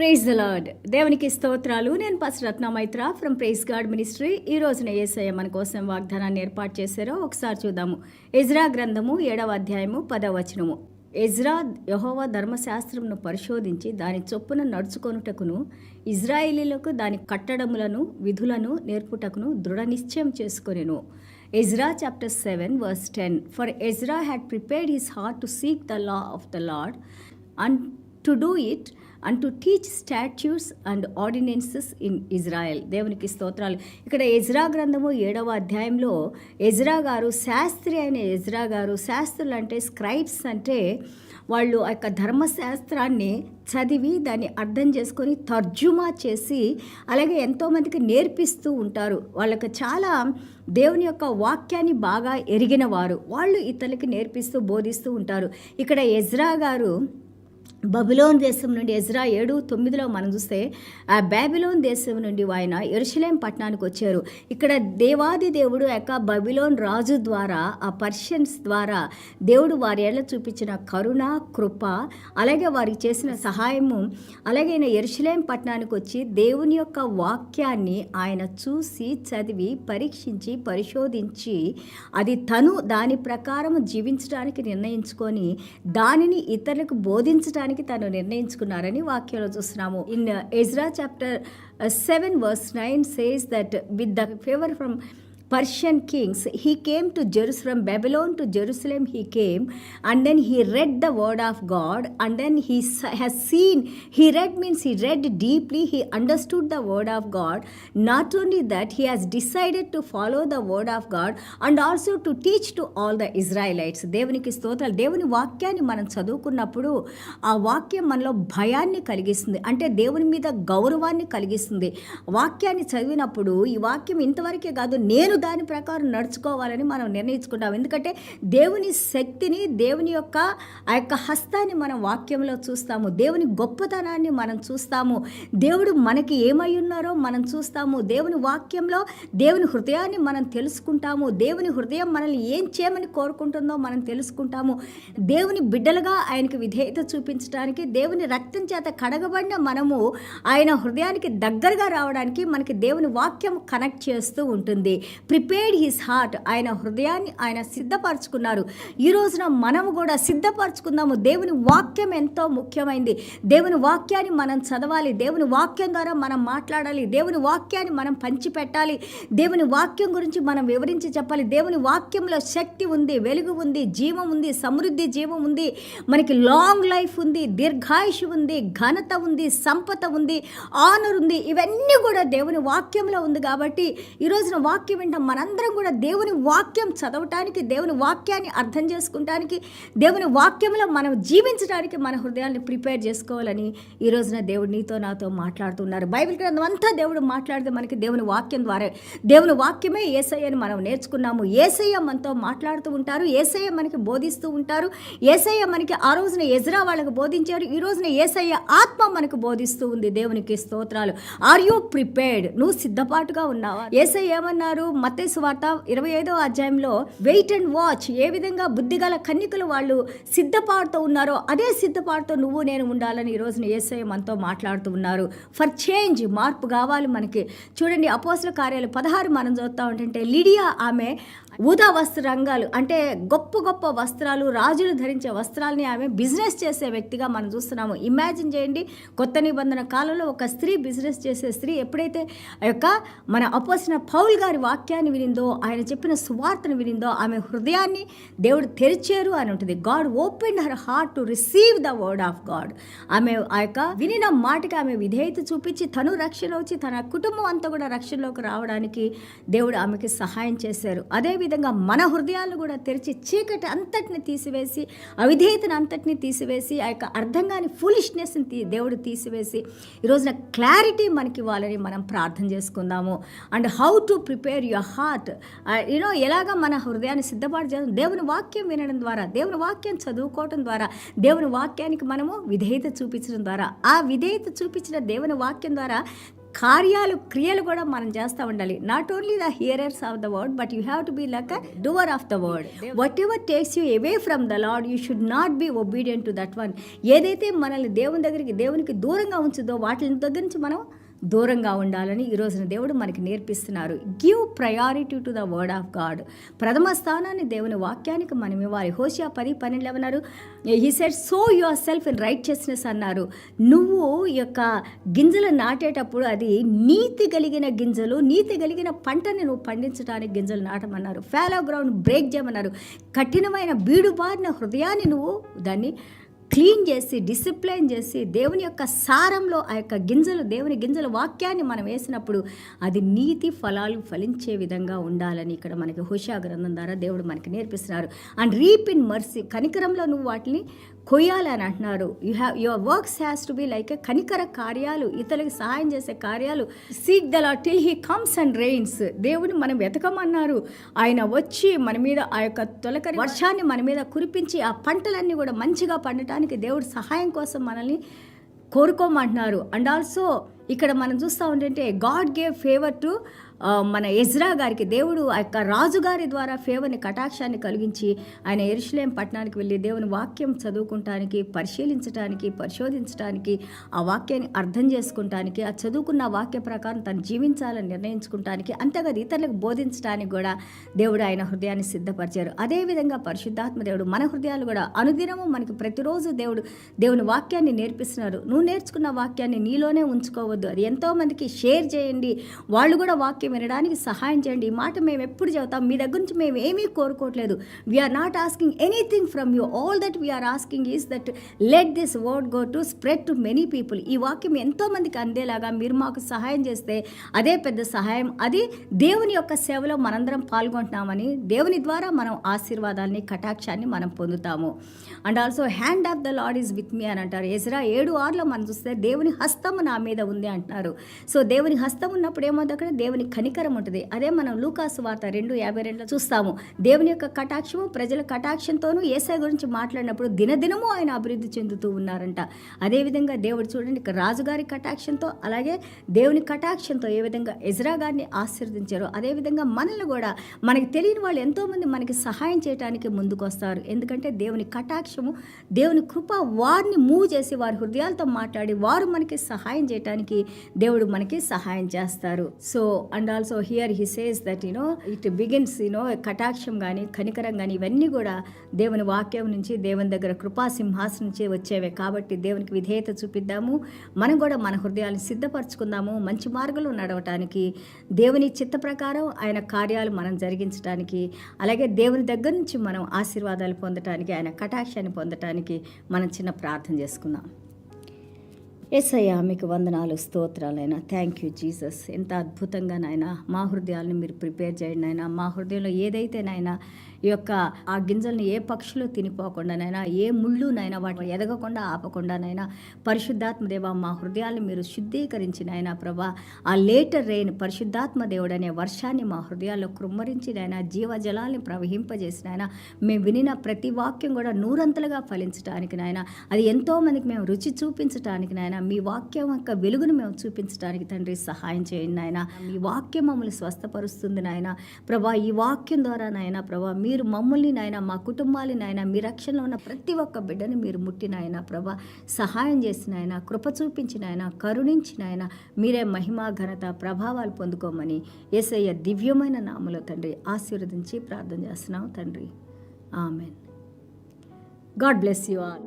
Praise the lord. దేవునికి స్తోత్రాలు. నేను pastor Ratna Maitra from praise God ministry. ఈ రోజున యేసయ్య మన కోసం వాగ్దానాన్ని ఏర్పాటు చేశారో ఒకసారి చూద్దాము. ఎజ్రా గ్రంథము 7వ అధ్యాయము 10వ వచనము. ఎజ్రా యెహోవా ధర్మశాస్త్రమును పరిశోధించి దాని చొప్పున నడుచుకొనుటకును ఇజ్రాయేలీలకు దాని కట్టడములను విధులను నేర్పుటకును దృఢ నిశ్చయం చేసుకొనెను. Ezra chapter 7 verse 10. For Ezra had prepared his heart to seek the law of the Lord and to do it and to teach statutes and ordinances in Israel. దేవునికి స్తోత్రాలు. ఇక్కడ ఎజ్రా గ్రంథము 7వ అధ్యాయంలో ఎజ్రా గారు, శాస్త్రి అయిన ఎజ్రా గారు, శాస్త్రులు అంటే స్క్రైబ్స్ అంటే వాళ్ళు ఆ యొక్క ధర్మశాస్త్రాన్ని చదివి దాన్ని అర్థం చేసుకొని తర్జుమా చేసి అలాగే ఎంతోమందికి నేర్పిస్తూ ఉంటారు. వాళ్ళకి చాలా దేవుని యొక్క వాక్యాన్ని బాగా ఎరిగిన వారు, వాళ్ళు ఇతరులకి నేర్పిస్తూ బోధిస్తూ ఉంటారు. ఇక్కడ ఎజ్రా గారు బబులోన్ దేశం నుండి ఎజ్రా 7:9 మనం చూస్తే ఆ బాబిలోన్ దేశం నుండి ఆయన యెరూషలేం పట్టణానికి వచ్చారు. ఇక్కడ దేవాది దేవుడు యొక్క బబిలోన్ రాజు ద్వారా, ఆ పర్షియన్స్ ద్వారా దేవుడు వారి ఏళ్ళ చూపించిన కరుణ, కృప, అలాగే వారికి చేసిన సహాయము, అలాగే ఆయన యెరూషలేం పట్టణానికి వచ్చి దేవుని యొక్క వాక్యాన్ని ఆయన చూసి చదివి పరీక్షించి పరిశోధించి అది తను దాని ప్రకారం జీవించడానికి నిర్ణయించుకొని దానిని ఇతరులకు బోధించడానికి తను నిర్ణయించుకున్నారని వాక్యంలో చూస్తున్నాము. In Ezra chapter 7 verse 9 says that with the favor from Persian kings he came to Jerusalem, Babylon to Jerusalem he came, and then he read the word of God, and then he has seen, he read means he read deeply, he understood the word of God. Not only that, he has decided to follow the word of God and also to teach to all the Israelites. దేవునికి స్తోత్రాలు. దేవుని వాక్యాన్ని మనం చదువుకున్నప్పుడు ఆ వాక్యం మనలో భయాన్ని కలిగిస్తుంది, అంటే దేవుని మీద గౌరవాన్ని కలిగిస్తుంది. వాక్యాన్ని చదివినప్పుడు ఈ వాక్యం ఇంతవరకే కాదు, నేను దాని ప్రకారం నడుచుకోవాలని మనం నిర్ణయించుకుంటాం. ఎందుకంటే దేవుని శక్తిని, దేవుని యొక్క ఆ యొక్క హస్తాన్ని మనం వాక్యంలో చూస్తాము. దేవుని గొప్పతనాన్ని మనం చూస్తాము. దేవుడు మనకి ఏమై ఉన్నారో మనం చూస్తాము. దేవుని వాక్యంలో దేవుని హృదయాన్ని మనం తెలుసుకుంటాము. దేవుని హృదయం మనల్ని ఏం చేయమని కోరుకుంటుందో మనం తెలుసుకుంటాము. దేవుని బిడ్డలుగా ఆయనకి విధేయత చూపించడానికి, దేవుని రక్తం చేత కడగబడిన మనము ఆయన హృదయానికి దగ్గరగా రావడానికి మనకి దేవుని వాక్యం కనెక్ట్ చేస్తూ ఉంటుంది. ప్రిపేర్డ్ హిస్ హార్ట్, ఆయన హృదయాన్ని ఆయన సిద్ధపరచుకున్నారు. ఈ రోజున మనము కూడా సిద్ధపరచుకుందాము. దేవుని వాక్యం ఎంతో ముఖ్యమైనది. దేవుని వాక్యాన్ని మనం చదవాలి. దేవుని వాక్యం ద్వారా మనం మాట్లాడాలి. దేవుని వాక్యాన్ని మనం పంచిపెట్టాలి. దేవుని వాక్యం గురించి మనం వివరించి చెప్పాలి. దేవుని వాక్యంలో శక్తి ఉంది, వెలుగు ఉంది, జీవం ఉంది, సమృద్ధి జీవం ఉంది, మనకి లాంగ్ లైఫ్ ఉంది, దీర్ఘాయుషు ఉంది, ఘనత ఉంది, సంపద ఉంది, ఆనర్ ఉంది. ఇవన్నీ కూడా దేవుని వాక్యంలో ఉంది. కాబట్టి ఈ రోజున వాక్యం వింటాం. మనందరం కూడా దేవుని వాక్యం చదవటానికి, దేవుని వాక్యాన్ని అర్థం చేసుకుంటానికి, దేవుని వాక్యంలో మనం జీవించడానికి మన హృదయాన్ని ప్రిపేర్ చేసుకోవాలని ఈ రోజున దేవుడు నీతో నాతో మాట్లాడుతున్నారు. బైబిల్ గ్రంథం అంతా దేవుడు మాట్లాడితే మనకి దేవుని వాక్యం ద్వారా, దేవుని వాక్యమే యేసయ్యని మనం నేర్చుకున్నాము. యేసయ్య మనతో మాట్లాడుతూ ఉంటారు, యేసయ్య మనకి బోధిస్తూ ఉంటారు. యేసయ్య మనకి ఆ రోజున ఎజ్రా వాళ్ళకు బోధించారు. ఈ రోజున యేసయ్య ఆత్మ మనకు బోధిస్తూ ఉంది. దేవునికి స్తోత్రాలు. Are you prepared? నువ్వు సిద్ధపాటుగా ఉన్నావా? యేసయ్య ఏమన్నారు? మత్తయి సువార్త 25వ అధ్యాయంలో వెయిట్ అండ్ వాచ్. ఏ విధంగా బుద్ధిగల కన్యకలు వాళ్ళు సిద్ధపాటుతో ఉన్నారో అదే సిద్ధపాటుతో నువ్వు నేను ఉండాలని ఈ రోజున యేసయ్య మనతో మాట్లాడుతూ ఉన్నారు. ఫర్ చేంజ్, మార్పు కావాలి మనకి. చూడండి, అపోస్తల కార్యాలు 16 మనం చూస్తూ ఉంటుంటే లిడియా, ఆమె ఊదా వస్త్ర రంగాలు అంటే గొప్ప గొప్ప వస్త్రాలు, రాజులు ధరించే వస్త్రాలని ఆమె బిజినెస్ చేసే వ్యక్తిగా మనం చూస్తున్నాము. ఇమాజిన్ చేయండి, కొత్త నిబంధన కాలంలో ఒక స్త్రీ, బిజినెస్ చేసే స్త్రీ ఎప్పుడైతే ఆ యొక్క మన అపోస్తల పౌలు గారి వాక్యాన్ని వినిందో, ఆయన చెప్పిన సువార్తను వినిందో, ఆమె హృదయాన్ని దేవుడు తెరిచారు అని ఉంటుంది. God open her heart to receive the word of God. ఆమె ఆ యొక్క వినిన మాటకి ఆమె విధేయత చూపించి తను రక్షణ వచ్చి తన కుటుంబం అంతా కూడా రక్షణలోకి రావడానికి దేవుడు ఆమెకి సహాయం చేశారు. అదేవిధంగా మన హృదయాలను కూడా తెరిచి చీకటి అంతటిని తీసివేసి, అవిధేయతను అంతటిని తీసివేసి, ఆ యొక్క అర్థం కాని ఫూలిష్నెస్ని దేవుడు తీసివేసి ఈ రోజున క్లారిటీ మనకి ఇవ్వాలని మనం ప్రార్థన చేసుకుందాము. And how to prepare your heart, ఎలాగ మన హృదయాన్ని సిద్ధపాటు చేయాలి? దేవుని వాక్యం వినడం ద్వారా, దేవుని వాక్యం చదువుకోవటం ద్వారా, దేవుని వాక్యానికి మనము విధేయత చూపించడం ద్వారా, ఆ విధేయత చూపించిన దేవుని వాక్యం ద్వారా కార్యాలు క్రియలు కూడా మనం చేస్తూ ఉండాలి. Not only the hearers of the word, but you have to be like a doer of the word. Whatever takes you away from the Lord, you should not be obedient to that one. ఏదైతే మనల్ని దేవునికి దూరంగా ఉంచుదో వాటి దగ్గర నుంచి మనం దూరంగా ఉండాలని ఈ రోజున దేవుడు మనకి నేర్పిస్తున్నారు. Give priority to the word of God. ప్రథమ స్థానాన్ని దేవుని వాక్యానికి మనం ఇవ్వాలి. హోషియా 10:12 అన్నారు, he said sow yourself in righteousness అన్నారు. నువ్వు ఈ యొక్క గింజలు నాటేటప్పుడు అది నీతి కలిగిన గింజలు, నీతి కలిగిన పంటని నువ్వు పండించడానికి గింజలు నాటమన్నారు. ఫాలో గ్రౌండ్ బ్రేక్ చేయమన్నారు. కఠినమైన బీడుబారిన హృదయాన్ని నువ్వు దాన్ని క్లీన్ చేసి డిసిప్లైన్ చేసి దేవుని యొక్క సారంలో ఆ యొక్క గింజలు, దేవుని గింజల వాక్యాన్ని మనం వేసినప్పుడు అది నీతి ఫలాలు ఫలించే విధంగా ఉండాలని ఇక్కడ మనకి హోషియా గ్రంథం ద్వారా దేవుడు మనకి నేర్పిస్తున్నారు. అండ్ రీప్ ఇన్ మర్సీ, కనికరంలో నువ్వు వాటిని కొయ్యాలని అంటున్నారు. Your works has to be like కనికర కార్యాలు, ఇతరులకు సహాయం చేసే కార్యాలు. Seek the Lord till he comes and reigns. దేవుని మనం వెతకమన్నారు. ఆయన వచ్చి మన మీద ఆ యొక్క తొలకరి వర్షాన్ని మన మీద కురిపించి ఆ పంటలన్నీ కూడా మంచిగా పండటానికి దేవుడు సహాయం కోసం మనల్ని కోరుకోమంటున్నారు. అండ్ ఆల్సో ఇక్కడ మనం చూస్తూ ఉంటే గాడ్ గేవ్ ఫేవర్ టు మన ఎజ్రా గారికి. దేవుడు ఆ యొక్క రాజుగారి ద్వారా ఫేవర్ని, కటాక్షాన్ని కలిగించి ఆయన యెరూషలేం పట్టణానికి వెళ్ళి దేవుని వాక్యం చదువుకుంటానికి, పరిశీలించడానికి, పరిశోధించడానికి, ఆ వాక్యాన్ని అర్థం చేసుకుంటానికి, ఆ చదువుకున్న వాక్య ప్రకారం తను జీవించాలని నిర్ణయించుకుంటానికి, అంతేకాదు ఇతరులకు బోధించడానికి కూడా దేవుడు ఆయన హృదయాన్ని సిద్ధపరిచారు. అదేవిధంగా పరిశుద్ధాత్మ దేవుడు మన హృదయాలు కూడా అనుదినము మనకి ప్రతిరోజు దేవుని వాక్యాన్ని నేర్పిస్తున్నారు. నువ్వు నేర్చుకున్న వాక్యాన్ని నీలోనే ఉంచుకోవద్దు, అది ఎంతోమందికి షేర్ చేయండి, వాళ్ళు కూడా వాక్యం వినడానికి సహాయం చేయండి. ఈ మాట మేము ఎప్పుడు చెబుతాం, మీ దగ్గర నుంచి మేము ఏమీ కోరుకోవట్లేదు. We are not asking anything from you. All that we are asking is that let this word go to spread to many people. ఈ వాక్యం ఎంతోమందికి అందేలాగా మీరు మాకు సహాయం చేస్తే అదే పెద్ద సహాయం. అది దేవుని యొక్క సేవలో మనందరం పాల్గొంటున్నామని, దేవుని ద్వారా మనం ఆశీర్వాదాన్ని, కటాక్షాన్ని మనం పొందుతాము. And also hand of the Lord is with me అని అంటారు. ఎజ్రా 7:6 మనం చూస్తే దేవుని హస్తము నా మీద ఉంది అంటున్నారు. సో దేవుని హస్తం ఉన్నప్పుడు ఏమవుతుంది, అక్కడ దేవుని కనికరం ఉంటుంది. అదే మనం లూకాసు వార్త 2:52 చూస్తాము. దేవుని యొక్క కటాక్షము, ప్రజల కటాక్షంతోనూ యేసయ్య గురించి మాట్లాడినప్పుడు దినదినము ఆయన అభివృద్ధి చెందుతూ ఉన్నారంట. అదేవిధంగా దేవుడు చూడండి, ఇక్కడ రాజుగారి కటాక్షంతో, అలాగే దేవుని కటాక్షంతో ఏ విధంగా ఎజ్రా గారిని ఆశీర్వదించారో అదేవిధంగా మనల్ని కూడా, మనకి తెలియని వాళ్ళు ఎంతోమంది మనకి సహాయం చేయడానికి ముందుకు వస్తారు. ఎందుకంటే దేవుని కటాక్షము, దేవుని కృప వారిని మూవ్ చేసి వారి హృదయాలతో మాట్లాడి వారు మనకి సహాయం చేయడానికి దేవుడు మనకి సహాయం చేస్తారు. So and also here he says that it begins కటాక్షం కానీ, కనికరం కానీ, ఇవన్నీ కూడా దేవుని వాక్యం నుంచి, దేవుని దగ్గర కృపా సింహాసనం నుంచి వచ్చేవే. కాబట్టి దేవునికి విధేయత చూపిద్దాము. మనం కూడా మన హృదయాలను సిద్ధపరచుకుందాము మంచి మార్గంలో నడవటానికి, దేవుని చిత్త ప్రకారం ఆయన కార్యాలు మనం జరిగించడానికి, అలాగే దేవుని దగ్గర నుంచి మనం ఆశీర్వాదాలు పొందటానికి, ఆయన కటాక్షాన్ని పొందటానికి మనం చిన్న ప్రార్థన చేసుకుందాం. యేసయ్యా మీకు వందనాలు, స్తోత్రాలైనా. Thank you Jesus. ఎంత అద్భుతంగా నాయన మా హృదయాలను మీరు ప్రిపేర్ చేయండి నాయన. మా హృదయంలో ఏదైతే నాయన ఈ యొక్క ఆ గింజల్ని ఏ పక్షులు తినిపోకుండా నైనా, ఏ ముళ్ళు నైనా వాటిని ఎదగకుండా ఆపకుండా నైనా, పరిశుద్ధాత్మ దేవ మా హృదయాలను మీరు శుద్ధీకరించి నాయనా ప్రభా, ఆ లేటర్ రెయిన్ పరిశుద్ధాత్మ దేవుడు అనే వర్షాన్ని మా హృదయాల్లో కృమ్మరించి నాయన, జీవజలాల్ని ప్రవహింపజేసి నాయన, మేము వినిన ప్రతి వాక్యం కూడా నూరంతలుగా ఫలించడానికి నాయన, అది ఎంతోమందికి మేము రుచి చూపించడానికి నాయన, మీ వాక్యం యొక్క వెలుగును మేము చూపించడానికి తండ్రి సహాయం చేయండి నాయన. మీ వాక్యం మమ్మల్ని స్వస్థపరుస్తుంది నాయన ప్రభా. ఈ వాక్యం ద్వారా నాయన ప్రభా మీరు మమ్మల్ని నాయన, మా కుటుంబాన్ని నాయన, మీ రక్షణలో ఉన్న ప్రతి ఒక్క బిడ్డని మీరు ముట్టిన ఆయన ప్రభా, సహాయం చేసిన ఆయన, కృప చూపించిన ఆయన, కరుణించిన ఆయన, మీరే మహిమ ఘనత ప్రభావాలు పొందుకోమని యేసయ్య దివ్యమైన నామములో తండ్రి ఆశీర్వదించి ప్రార్థన చేస్తున్నాం తండ్రి. Amen. God bless you all.